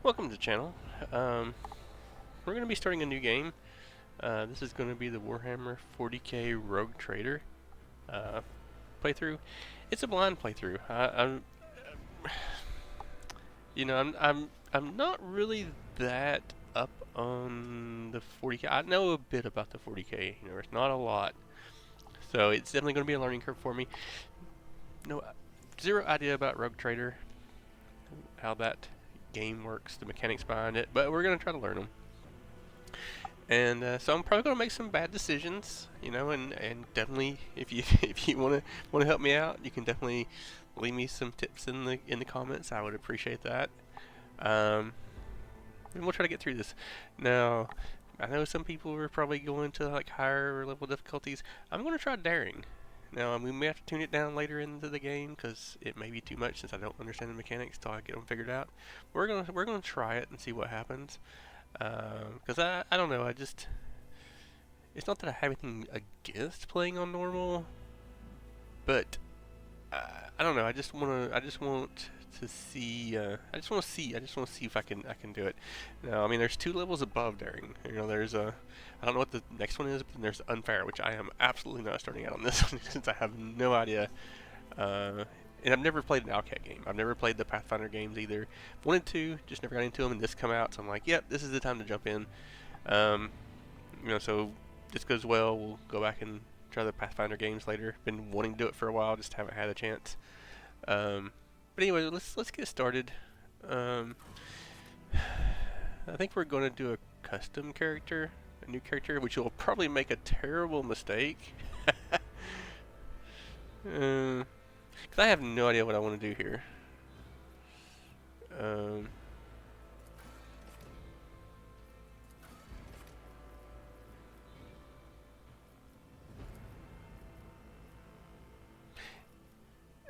Welcome to the channel. We're going to be starting a new game. This is going to be the Warhammer 40k Rogue Trader playthrough. It's a blind playthrough. I'm not really that up on the 40k. I know a bit about the 40k universe, not a lot. So it's definitely going to be a learning curve for me. No, zero idea about Rogue Trader, how that game works, the mechanics behind it, but we're going to try to learn them. And so I'm probably going to make some bad decisions, and definitely if you if you want to help me out, you can definitely leave me some tips in the comments. I would appreciate that. And we'll try to get through this. Now, I know some people are probably going to like higher level difficulties. I'm going to try daring. Now, we may have to tune it down later into the game because it may be too much since I don't understand the mechanics till I get them figured out. We're gonna try it and see what happens. Because I don't know. It's not that I have anything against playing on normal, but I don't know. I just want to see. I just want to see. I just want to see if I can do it. Now, I mean, there's two levels above daring. There's a. I don't know what the next one is, but then there's unfair, which I am absolutely not starting out on this one since I have no idea. And I've never played an Outcat game. I've never played the Pathfinder games either. Wanted to, just never got into them, and this come out, so I'm like, yep, this is the time to jump in. So this goes well, we'll go back and try the Pathfinder games later. Been wanting to do it for a while, just haven't had a chance. But anyway, let's get started. I think we're going to do a custom character, a new character, which will probably make a terrible mistake. Because I have no idea what I want to do here.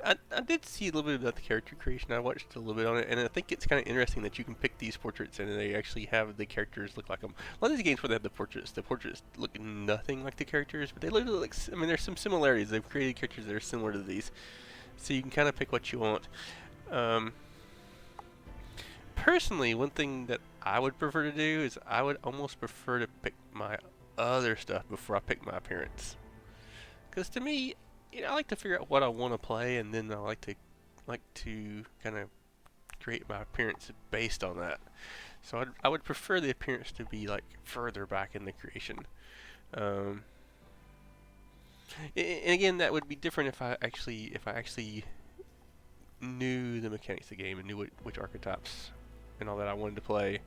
I did see a little bit about the character creation. I watched a little bit on it, and I think it's kind of interesting that you can pick these portraits and they actually have the characters look like them. A lot of these games where they have the portraits look nothing like the characters, but they look like, I mean, there's some similarities. They've created characters that are similar to these, so you can kind of pick what you want. Personally, one thing that I would prefer to do is I would almost prefer to pick my other stuff before I pick my appearance. Because to me, I like to figure out what I want to play, and then I like to kind of create my appearance based on that. So I would prefer the appearance to be like further back in the creation. And again, that would be different if I actually knew the mechanics of the game and knew which archetypes and all that I wanted to play.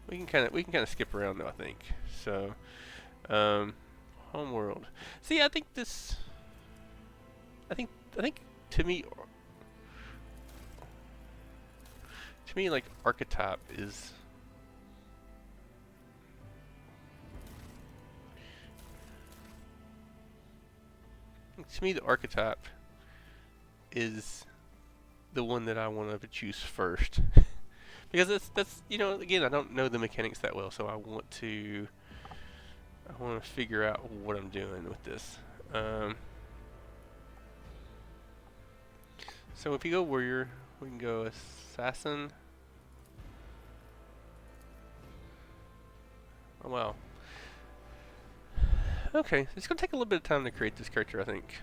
We can kind of skip around though, I think. So, homeworld. See, I think to me, like archetype is. To me, the archetype is the one that I want to choose first. Because that's again, I don't know the mechanics that well, so I want to figure out what I'm doing with this. So if you go warrior, we can go assassin. Oh wow. Okay, it's gonna take a little bit of time to create this character, I think.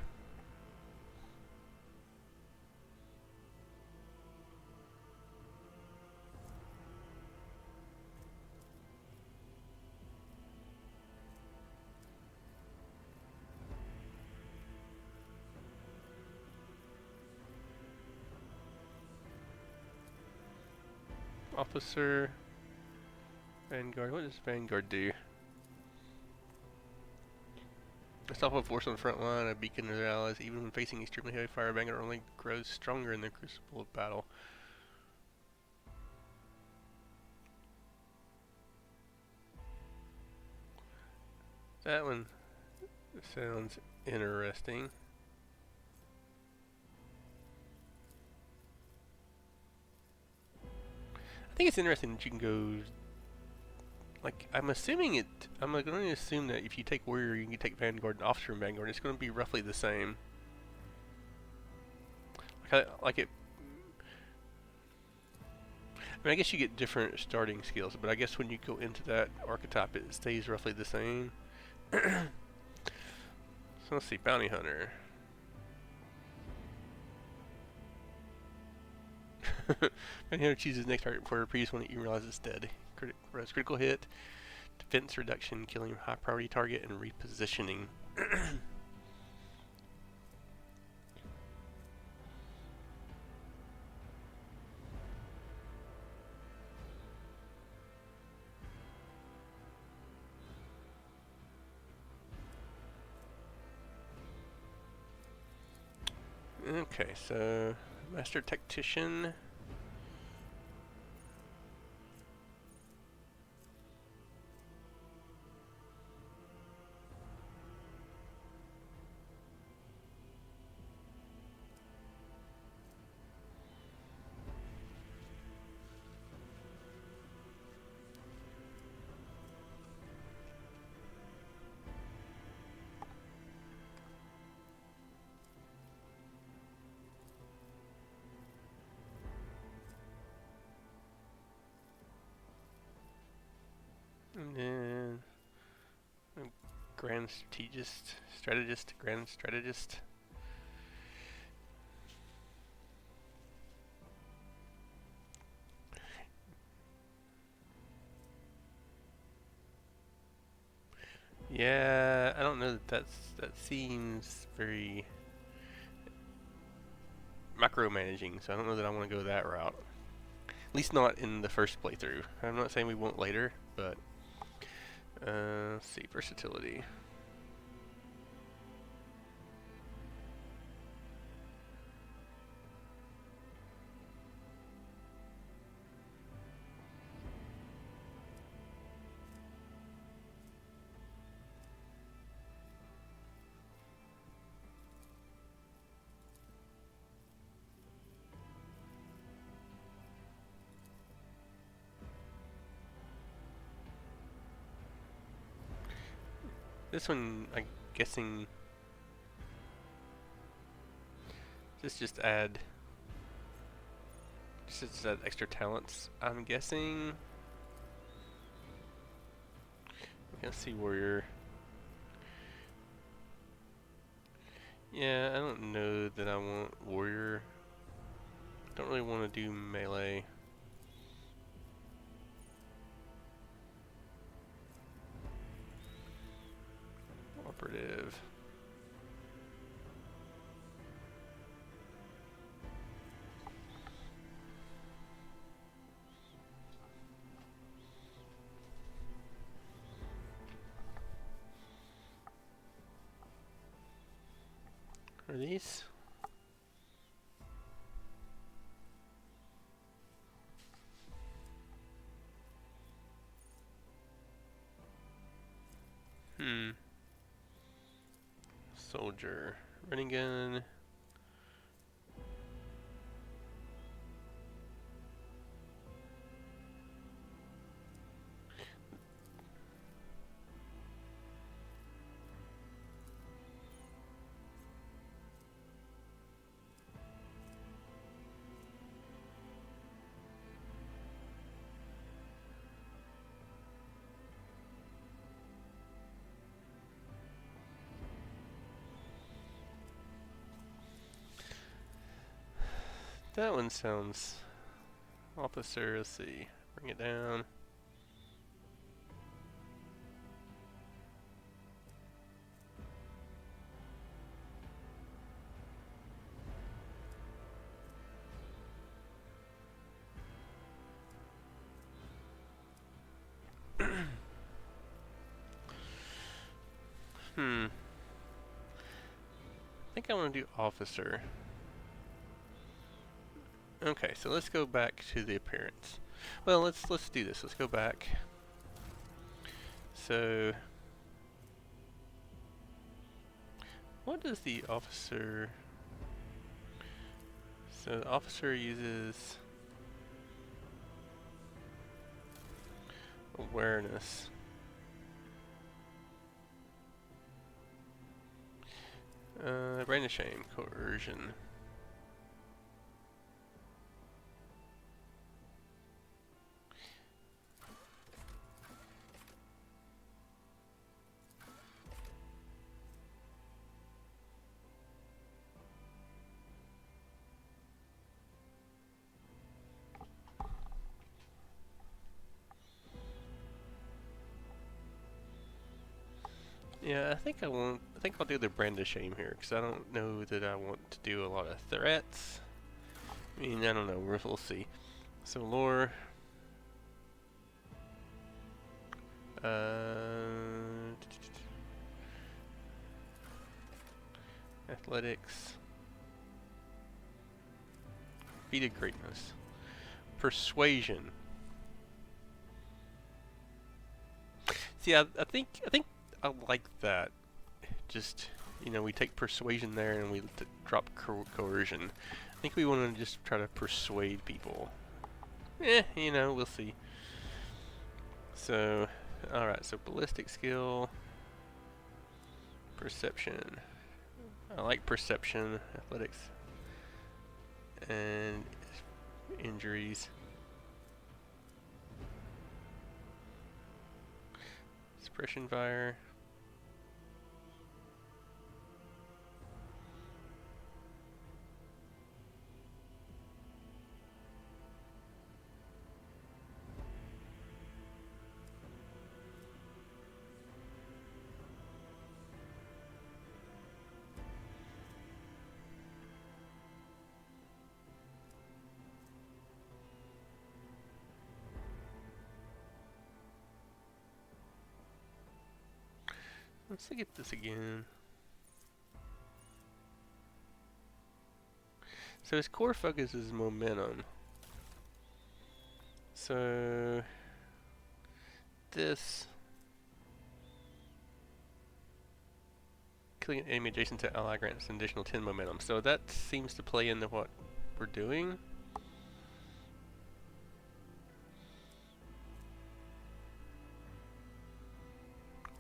Officer, Vanguard. What does Vanguard do? A stop force on the front line, a beacon to their allies. Even when facing extremely heavy fire, Vanguard only grows stronger in the crucible of battle. That one sounds interesting. I think it's interesting that you can go. Like, I'm going to assume that if you take warrior, you can take Vanguard and officer and Vanguard. It's going to be roughly the same. Like it. I mean, I guess you get different starting skills, but I guess when you go into that archetype, it stays roughly the same. So let's see, bounty hunter. Bounty hunter chooses next target for a previous one that you realize it's dead. Critical hit, defense reduction, killing high priority target, and repositioning. Okay, so Master Tactician. And then Grand Grand Strategist. Yeah, I don't know that that seems very micromanaging, so I don't know that I want to go that route. At least not in the first playthrough. I'm not saying we won't later, but let's see, versatility. This one, I'm guessing, just add, just add extra talents. I'm guessing. Let's see, warrior. Yeah, I don't know that I want warrior. Don't really want to do melee. Operative. Are these? Soldier. Running gun. That one sounds... Officer, let's see. Bring it down. I think I want to do officer. Okay, so let's go back to the appearance. Well, let's do this. Let's go back. So, what does the officer? So the officer uses awareness. Brain of shame, coercion. Yeah, I think I'll do the brand of shame here because I don't know that I want to do a lot of threats. I mean, I don't know. We'll see. So lore. Athletics. Feat of greatness. Persuasion. See, I think I like that. Just, you know, we take persuasion there and we drop coercion. I think we want to just try to persuade people. You know, we'll see. So, alright, so ballistic skill, perception. I like perception, athletics, and injuries. Suppression fire. Let's look at this again. So his core focus is momentum. So this killing an enemy adjacent to ally grants an additional 10 momentum. So that seems to play into what we're doing.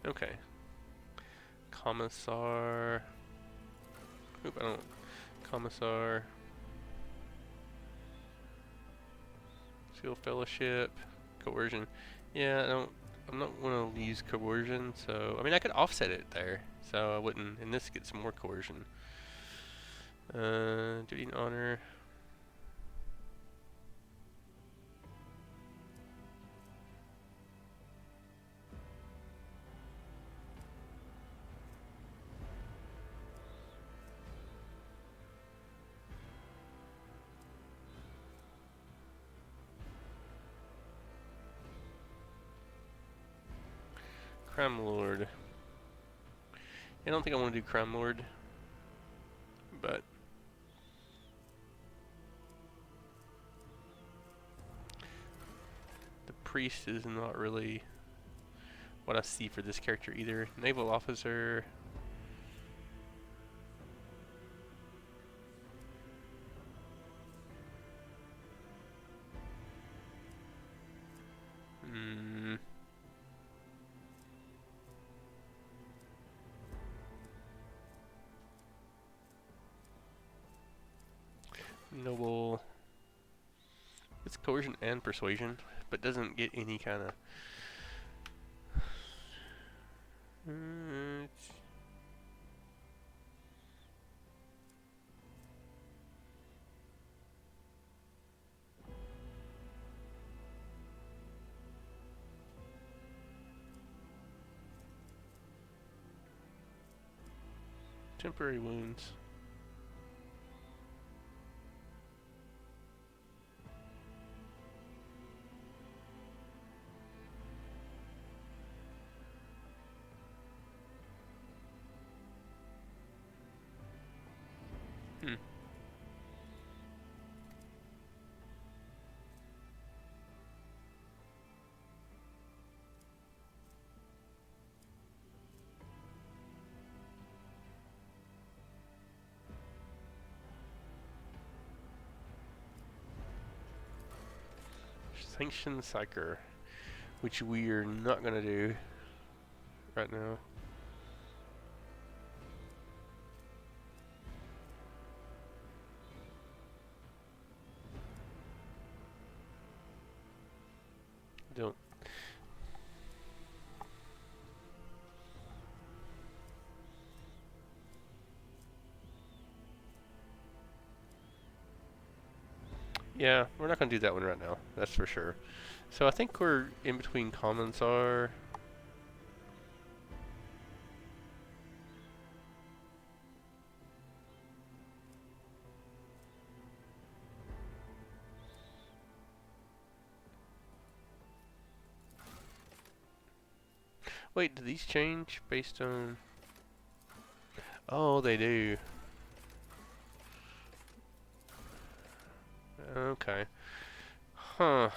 Okay. Commissar. Oop, I don't. Commissar. Seal fellowship. Coercion. Yeah, I'm not going to use coercion, so I mean I could offset it there, so I wouldn't. And this gets more coercion. Duty and honor. Crime Lord. I don't think I want to do Crime Lord, but the priest is not really what I see for this character either. Naval officer. Noble. It's coercion and persuasion, but doesn't get any kind of. Temporary wounds. Sanction Psyker, which we are not going to do right now. Don't. Yeah, we're not going to do that one right now, that's for sure. So I think we're in between Commissar Wait, do these change based on... Oh, they do. Okay. Huh.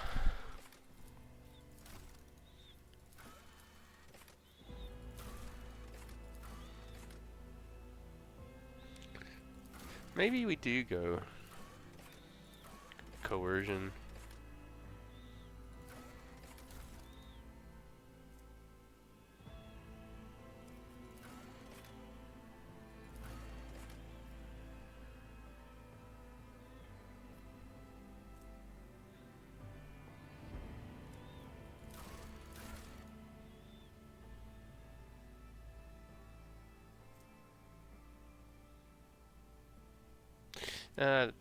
Maybe we do go coercion.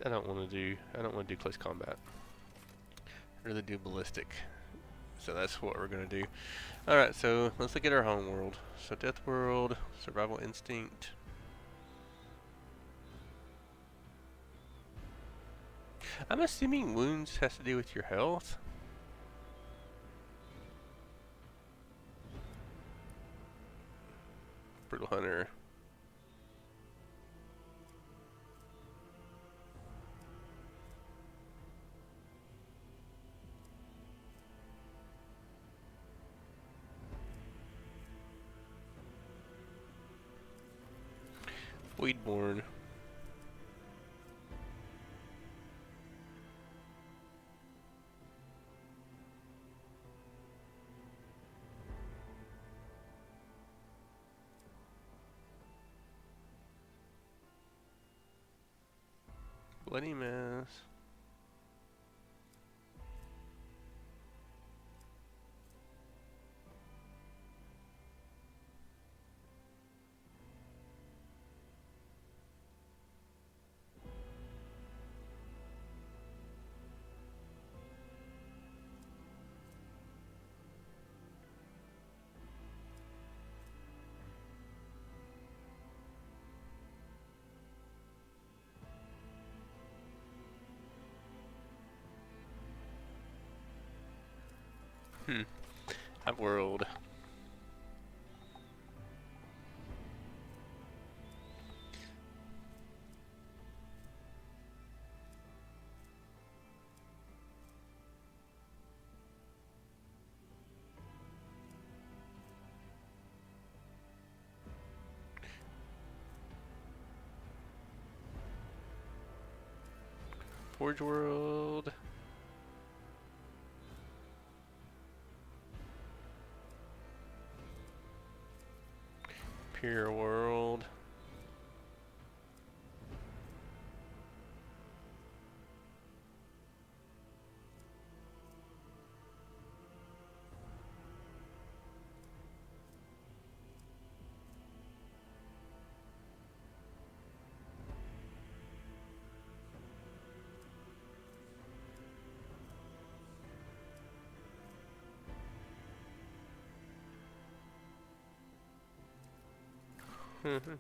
I don't want to do. I don't want to do close combat. I'd rather do ballistic. So that's what we're gonna do. All right. So let's look at our home world. So death world, survival instinct. I'm assuming wounds has to do with your health. Brutal hunter. Weedborn. Bloody mess. I've world. Forge world. Pure world.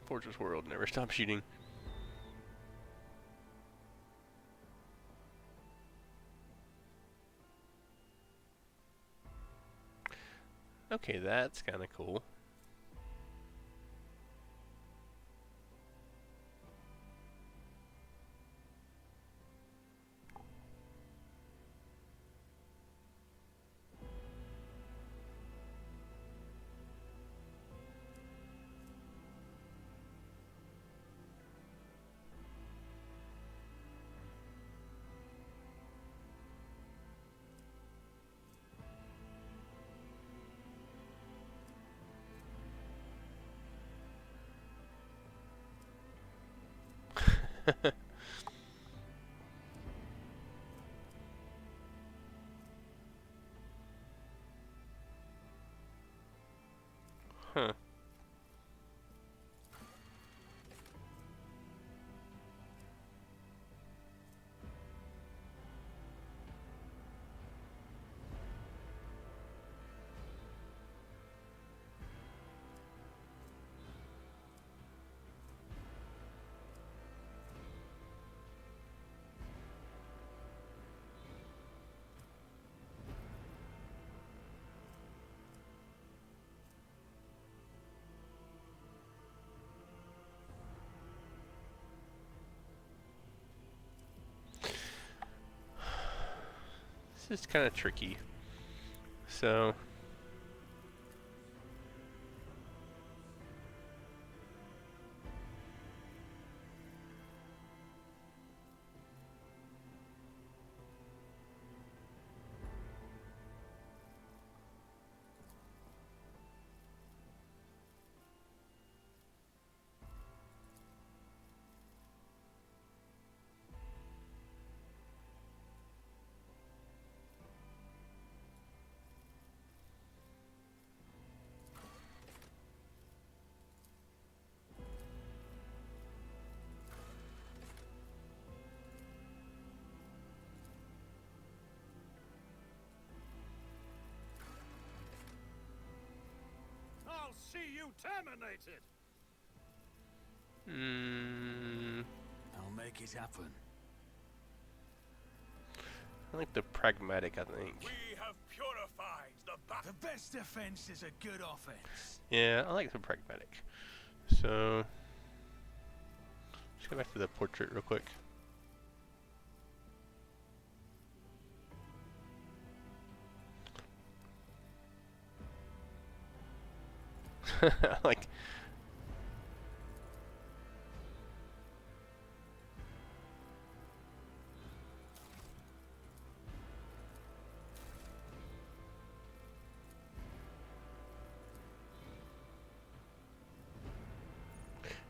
Fortress world. Never stop shooting. Okay, that's kind of cool. Huh. is kind of tricky. So I'll see you terminated. I'll make it happen. I like the pragmatic, I think. We have purified the battle. The best defense is a good offense. Yeah, I like the pragmatic. So let's go back to the portrait real quick. Like,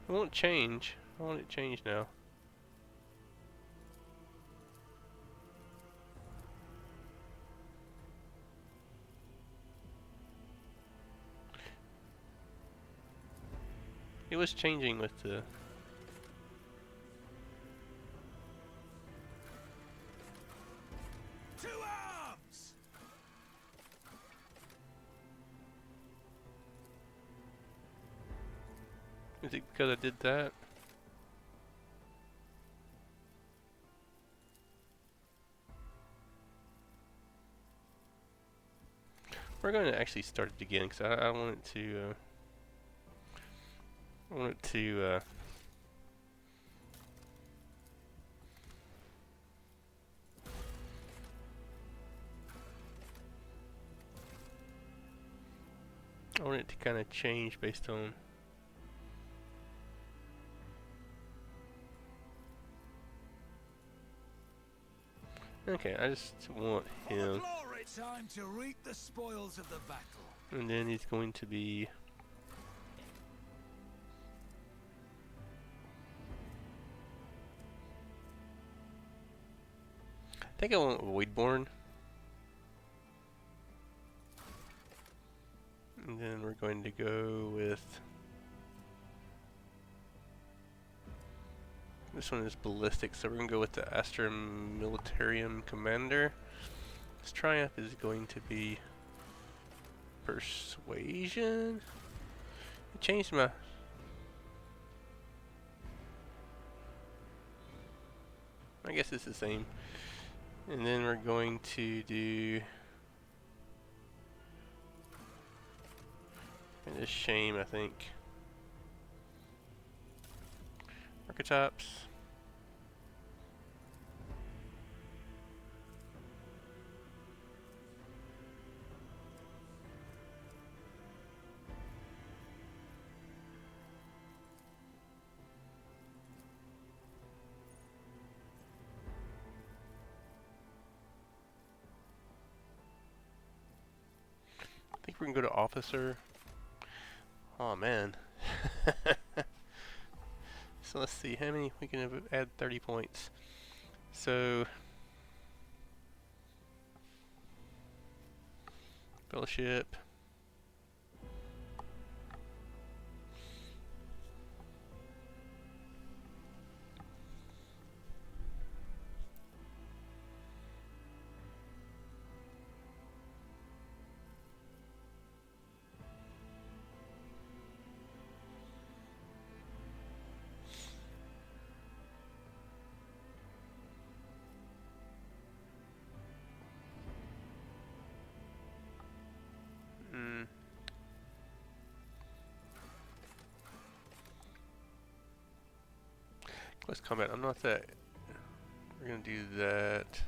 it won't change. I want it changed now. It was changing with the... To arms! Is it because I did that? We're going to actually start it again because I want it to... I want it to... I want it to kind of change based on... Okay, I just want him. Time to reap the spoils of the battle. And then he's going to be... I think I want Voidborn. And then we're going to go with... This one is ballistic, so we're going to go with the Astra Militarium Commander. His triumph is going to be persuasion. It changed my... I guess it's the same. And then we're going to do... And a shame, I think. Archetypes. I think we can go to officer. Oh man. So let's see how many we can add 30 points. So fellowship. Close combat. I'm not that. We're gonna do that.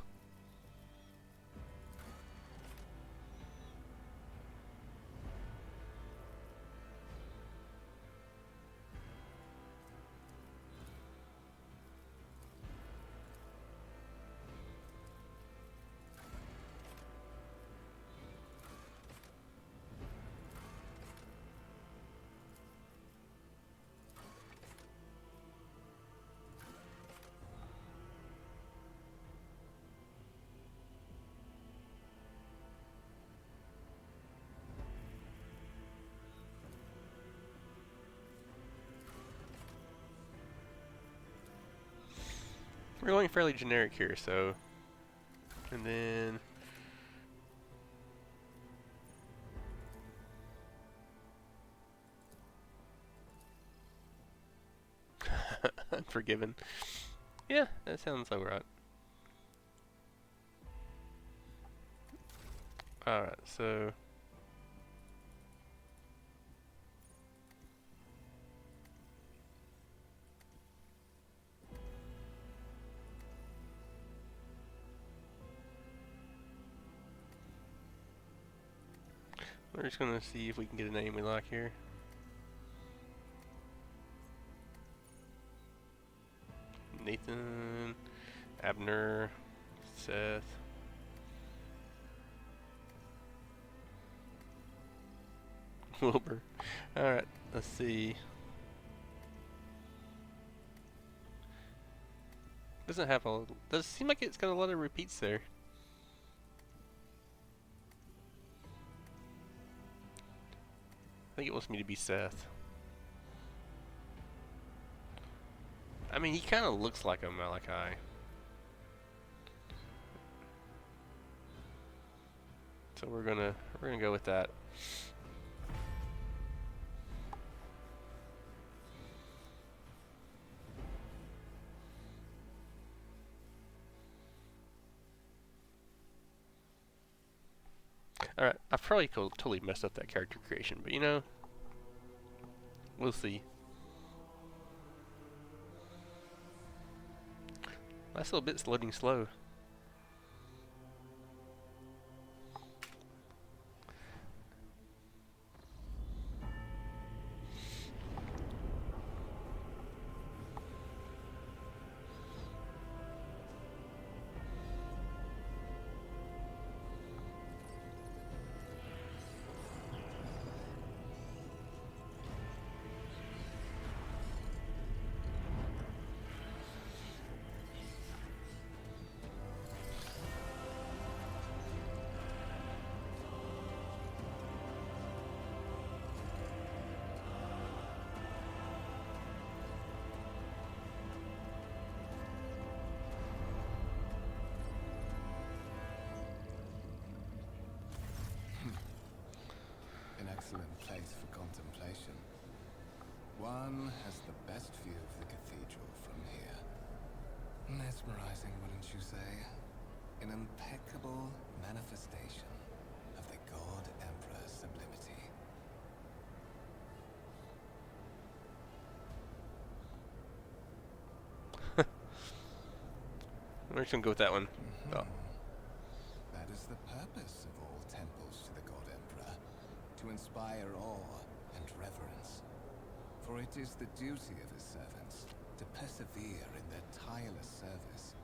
We're going fairly generic here, so. And then. Unforgiven. Yeah, that sounds like right. Alright, so. We're just gonna see if we can get a name we like here. Nathan, Abner, Seth. Wilbur. Alright, let's see. Doesn't have a. Does seem like it's got a lot of repeats there. I think it wants me to be Seth. I mean, he kind of looks like a Malachi. So we're gonna go with that. Alright, I've probably totally messed up that character creation, but you know, we'll see. Last little bit's loading slow. An excellent place for contemplation. One has the best view of the cathedral from here. Mesmerizing, wouldn't you say? An impeccable manifestation of the God Emperor's sublimity. We're just gonna go with that one. Oh. That is the purpose of all temples to the God Emperor, to inspire awe and reverence. For it is the duty of his servants to persevere in their tireless service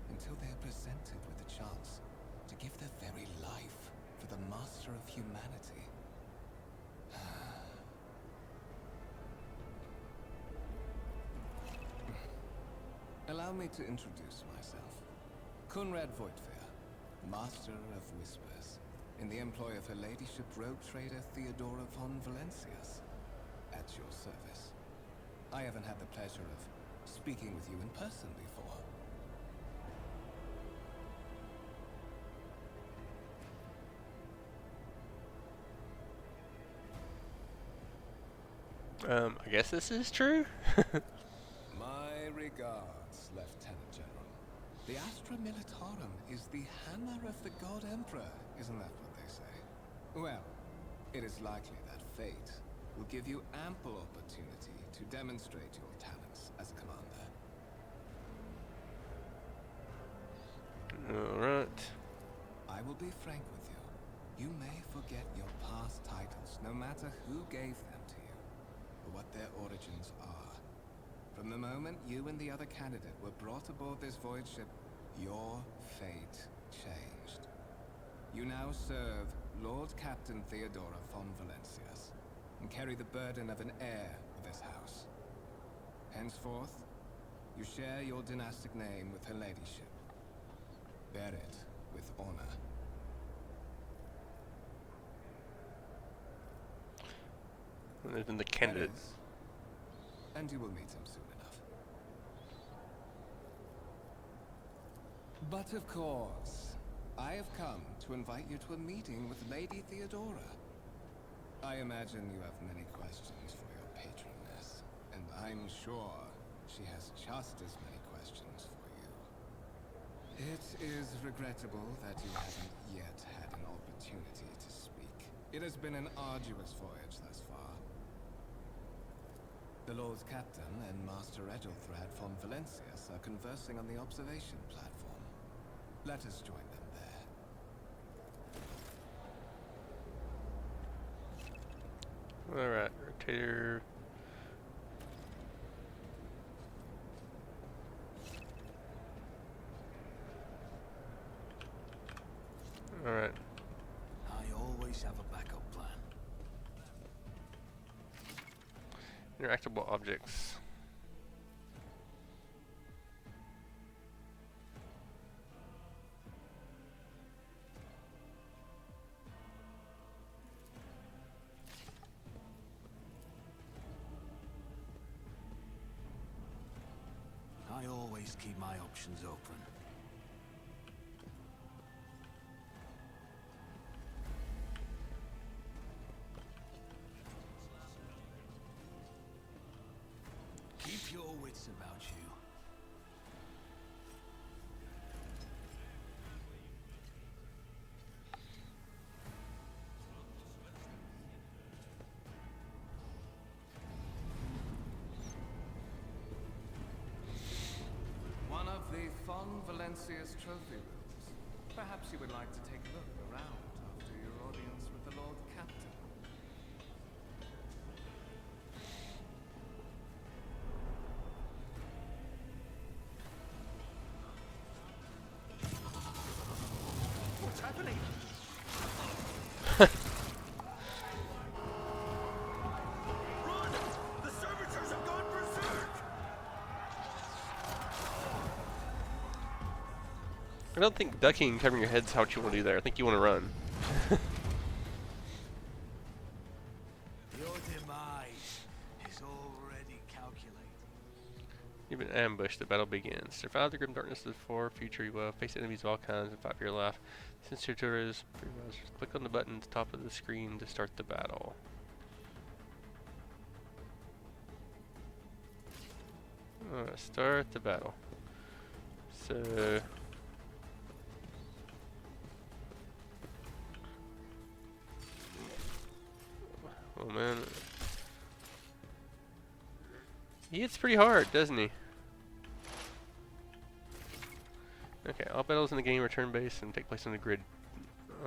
until they are presented with a chance to give their very life for the master of humanity. Allow me to introduce myself. Conrad Voigtfair, Master of Whispers, in the employ of Her Ladyship Rogue Trader Theodora von Valencius, at your service. I haven't had the pleasure of speaking with you in person before. I guess this is true. My regards, Lieutenant General. The Astra Militarum is the hammer of the God Emperor, isn't that what they say? Well, it is likely that fate will give you ample opportunity to demonstrate your talents as a commander. Alright. I will be frank with you. You may forget your past titles, no matter who gave them to you, or what their origins are. From the moment you and the other candidate were brought aboard this void ship, your fate changed. You now serve Lord Captain Theodora von Valencius, and carry the burden of an heir of this house. Henceforth, you share your dynastic name with Her Ladyship. Bear it with honor. And then the candidate. That is, and you will meet him soon enough. But of course, I have come to invite you to a meeting with Lady Theodora. I imagine you have many questions for your patroness, and I'm sure she has just as many questions for you. It is regrettable that you haven't yet had an opportunity to speak. It has been an arduous voyage thus far. The Lord Captain and Master Egelthrad von Valencius are conversing on the observation platform. Let us join them there. Alright, rotator. Alright. I always have a backup plan. Interactable objects. I always keep my options open. Keep your wits about you. One of the von Valencius trophy rooms. Perhaps you would like to take a look around after your audience with the Lord Captain. What's happening? Run! The servitors have gone berserk! I don't think ducking and covering your head's how you want to do there. I think you want to run. Your demise is already calculated. You've been ambushed. The battle begins. Survive the grim darkness of the far future. You will face enemies of all kinds and fight for your life. Since your tour is pre-browsers, click on the button at the top of the screen to start the battle. Start the battle. So... oh man. He hits pretty hard, doesn't he? Okay, all battles in the game are turn-based and take place on the grid.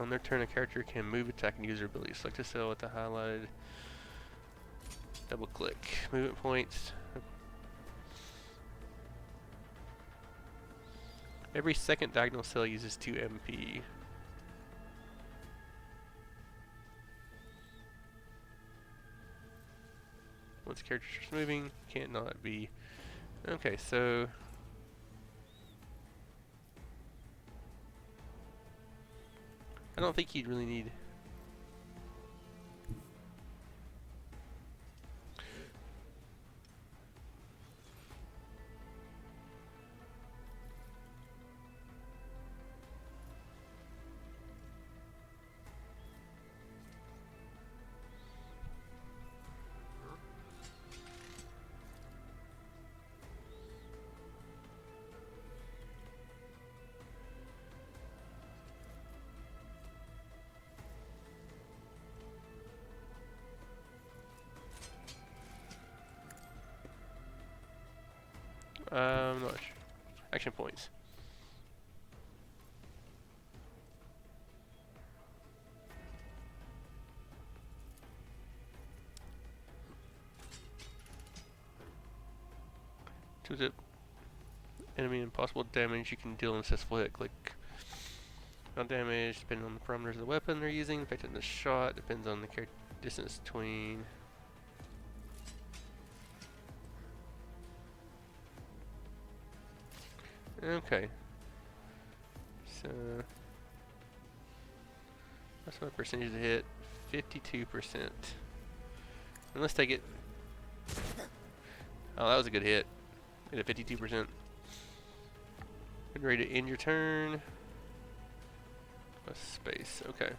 On their turn, a character can move, attack, and use their abilities. Select a cell with the highlighted. Double-click. Movement points. Every second diagonal cell uses 2 MP. Once the character starts moving, can't not be. Okay, so I don't think you'd really need. Not sure. Action points. Tooltip. Enemy and possible damage you can deal in a successful hit. Click on damage depending on the parameters of the weapon they're using. Effect of the shot depends on the distance between. Okay. So what's my percentage to hit? 52%. And let's take it. Oh, that was a good hit. Hit at 52%. Getting ready to end your turn. A space, okay.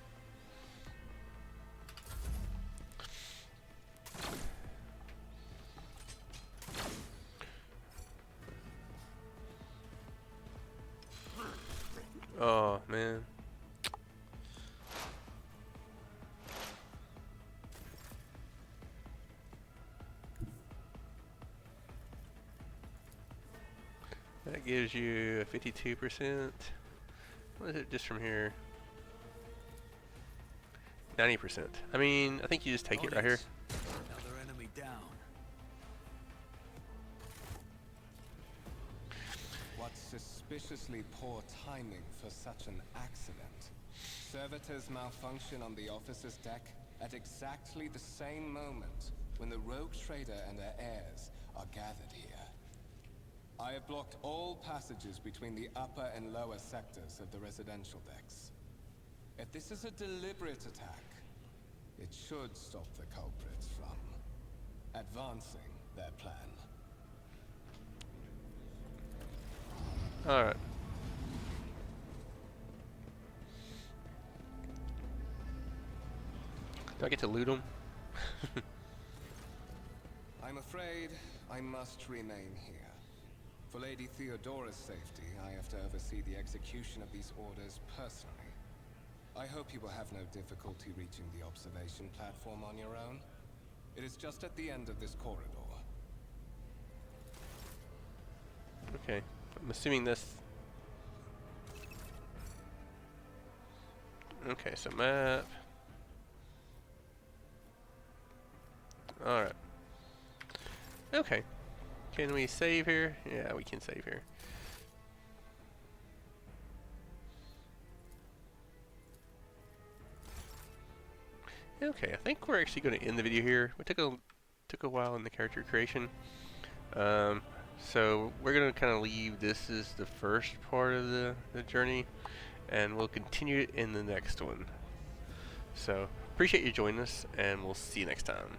Oh, man. That gives you a 52%. What is it just from here? 90%. I mean, I think you just take it right here. Another enemy down. What suspiciously poor timing for such an accident. Servitors malfunction on the officer's deck at exactly the same moment when the rogue trader and her heirs are gathered here. I have blocked all passages between the upper and lower sectors of the residential decks. If this is a deliberate attack, it should stop the culprits from advancing their plan. Alright. Do I get to loot them? I'm afraid I must remain here. For Lady Theodora's safety, I have to oversee the execution of these orders personally. I hope you will have no difficulty reaching the observation platform on your own. It is just at the end of this corridor. Okay. I'm assuming this... Okay, so map... Alright. Okay. Can we save here? Yeah, we can save here. Okay, I think we're actually going to end the video here. We took a while in the character creation. So we're going to kind of leave this as the first part of the journey, and we'll continue it in the next one. So appreciate you joining us, and we'll see you next time.